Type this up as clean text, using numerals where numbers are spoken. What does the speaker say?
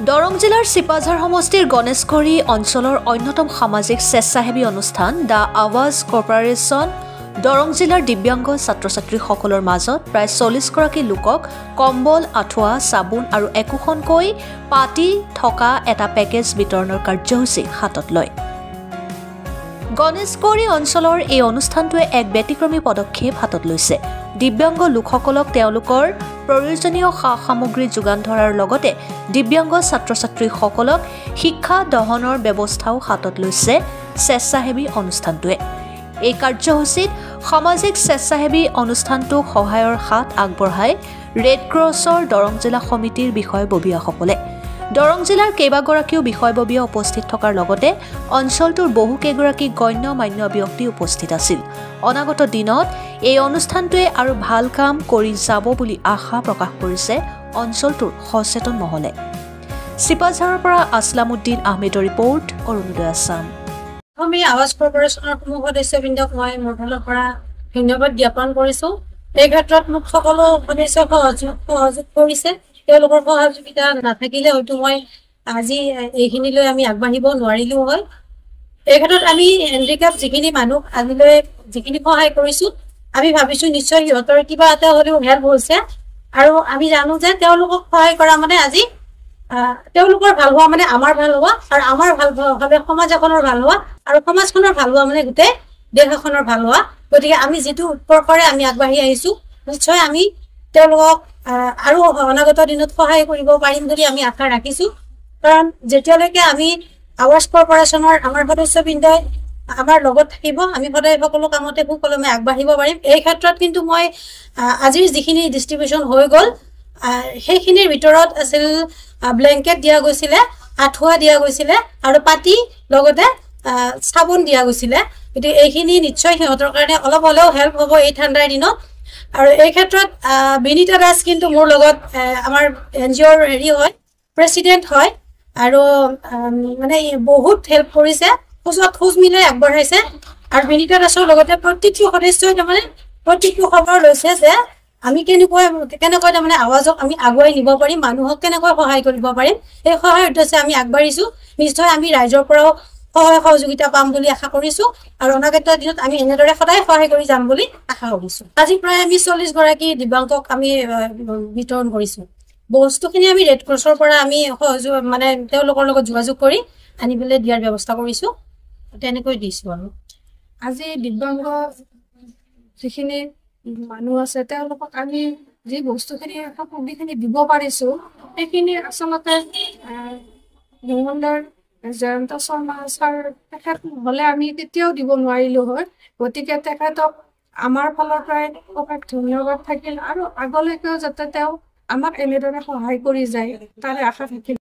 দৰং জিলাৰ চিপাঝাৰ সমষ্টিৰ গণেশগুৰি অঞ্চলৰ অন্যতম সামাজিক স্বেচ্ছাসেৱী অনুষ্ঠান দ্য আৱাজ কৰ্পৰেশ্যন দৰং জিলাৰ দিব্যাংগ ছাত্ৰ-ছাত্ৰীসকলৰ মাজত প্ৰায় 40 গৰাকী লোকক কম্বল, আঁঠুৱা, চাবোন আৰু একোখনকৈ পাতি থকা এটা পেকেজ বিতৰণৰ কাৰ্যসূচী হাতত লয়। গণেশগুৰি অঞ্চলৰ এই অনুষ্ঠানটোৱে এক ব্যতিক্ৰমী পদক্ষেপ হাতত লৈছে। দিব্যাংগ লোকসকলক তেওঁলোকৰ প্ৰয়োজনীয় সা-সামগ্ৰী যোগান ধৰাৰ লগতে দিব্যাংগ ছাত্ৰ-ছাত্ৰীসকলক শিক্ষা দহনৰ ব্যৱস্থাও হাতত লৈছে স্বেচ্ছাসেৱী অনুষ্ঠানটোৱে। এই কাৰ্যসূচীত সামাজিক স্বেচ্ছাসেৱী অনুষ্ঠানটোক সহায়ৰ হাত আগবঢ়ায় ৰেড ক্ৰছৰ দৰং জিলা সমিতিৰ বিষয়ববীয়াসকলে। দৰং জিলাৰ কেইবাগৰাকীও বিষয়ববীয়া উপস্থিত থকাৰ লগতে অঞ্চলটোৰ বহুকেইগৰাকী গণ্য মান্য ব্যক্তি উপস্থিত আছিল। অনাগত দিনত এই অনুষ্ঠানটোৱে আৰু ভাল কাম কৰি যাব বুলি আশা প্ৰকাশ কৰিছে অঞ্চলটোৰ সচেতন মহলে। চিপাঝাৰৰ পৰা আসলামউদ্দিন আহমেদৰ ৰিপৰ্ট, অৰুণোদয় আছাম। আমি আৱাজ কৰ্পৰেশ্যনৰ সদস্যবৃন্দক মই মোৰ ফালৰ পৰা ধন্যবাদ জ্ঞাপন কৰিছো। এই ক্ষেত্ৰত মোক সকলো সদস্যই সহযোগ কৰিছে। তেওঁলোকৰ সহযোগিতা নাথাকিলে হয়তো মই আজি এইখিনিলৈ আমি আগবাঢ়িব নোৱাৰিলো হয়। এই ক্ষেত্ৰত আমি হেণ্ডিক্যাপ যিখিনি মানুহ আজিলৈ যিখিনি সহায় কৰিছো, আমি ভাবিছো নিশ্চয় সিহঁতৰ কিবা এটা হ'লেও হেল্প হৈছে। আৰু আমি জানো যে তেওঁলোকক সহায় কৰা মানে আজি তেওঁলোকৰ ভাল হোৱা মানে আমাৰ ভাল হোৱা, আৰু আমাৰ ভাল হ'লে সমাজ এখনৰ ভাল হোৱা, আৰু সমাজখনৰ ভাল হোৱা মানে গোটেই দেশ এখনৰ ভাল হোৱা। গতিকে আমি যিটো উৎকৰ্ষৰে আমি আগবাঢ়ি আহিছো, নিশ্চয় আমি তেওঁলোকক আৰু অনাগত দিনত সহায় কৰিব পাৰিম বুলি আমি আশা ৰাখিছো। কাৰণ যেতিয়ালৈকে আমি আৱাজ কৰ্পৰেশ্যনৰ আমাৰ সদস্যবৃন্দই আমাৰ লগত থাকিব, আমি সদায় সকলো কামতে সুকলমে আগবাঢ়িব পাৰিম। এই ক্ষেত্ৰত কিন্তু মই আজিৰ যিখিনি ডিষ্ট্ৰিবিউশ্যন হৈ গ'ল, সেইখিনিৰ ভিতৰত আছিল ব্লেংকেট দিয়া গৈছিলে, আঁঠুৱা দিয়া গৈছিলে আৰু পাতি লগতে চাবোন দিয়া গৈছিলে। গতিকে এইখিনি নিশ্চয় সিহঁতৰ কাৰণে অলপ হ'লেও হেল্প হ'ব এই ঠাণ্ডাৰ দিনত। আৰু এই ক্ষেত্ৰত বিনীতা দাস কিন্তু মোৰ লগত আমাৰ NGOৰ হয়, প্ৰেচিডেণ্ট হয়, আৰু মানে বহুত হেল্প কৰিছে, খোজত খোজ মিলাই আগবঢ়াইছে। আৰু বিনীতা দাসৰ লগতে প্ৰত্যেকটো সদস্যই তাৰমানে প্ৰত্যেকটো খবৰ লৈছে যে আমি কেনেকৈ তাৰমানে আৱাজক আমি আগুৱাই নিব পাৰিম, মানুহক কেনেকৈ সহায় কৰিব পাৰিম। এই সহায়ৰ উদ্দেশ্যে আমি আগবাঢ়িছো। নিশ্চয় আমি ৰাইজৰ পৰাও সহায় সহযোগিতা পাম বুলি আশা কৰিছো, আৰু অনাগত দিনত আমি এনেদৰে সদায় সহায় কৰি যাম বুলি আশা কৰিছো। আজি প্ৰায় আমি 40 গৰাকী দিব্যাংগক আমি বিতৰণ কৰিছো। বস্তুখিনি আমি ৰেড ক্ৰছৰ পৰা আমি সহযোগ মানে তেওঁলোকৰ লগত যোগাযোগ কৰি আনিবলৈ দিয়াৰ ব্যৱস্থা কৰিছো, তেনেকৈ দিছো। আৰু আজি দিব্যাংগ যিখিনি মানুহ আছে তেওঁলোকক আমি যি বস্তুখিনি সামগ্ৰীখিনি দিব পাৰিছো, সেইখিনি আচলতে মংগলদৈৰ জয়ন্ত শৰ্মা ছাৰ তেখেত নহ'লে আমি তেতিয়াও দিব নোৱাৰিলো হয়। গতিকে তেখেতক আমাৰ ফালৰ পৰাই অশেষ ধন্যবাদ থাকিল, আৰু আগলৈকেও যাতে তেওঁ আমাক এনেদৰে সহায় কৰি যায় তাৰে আশা থাকিল।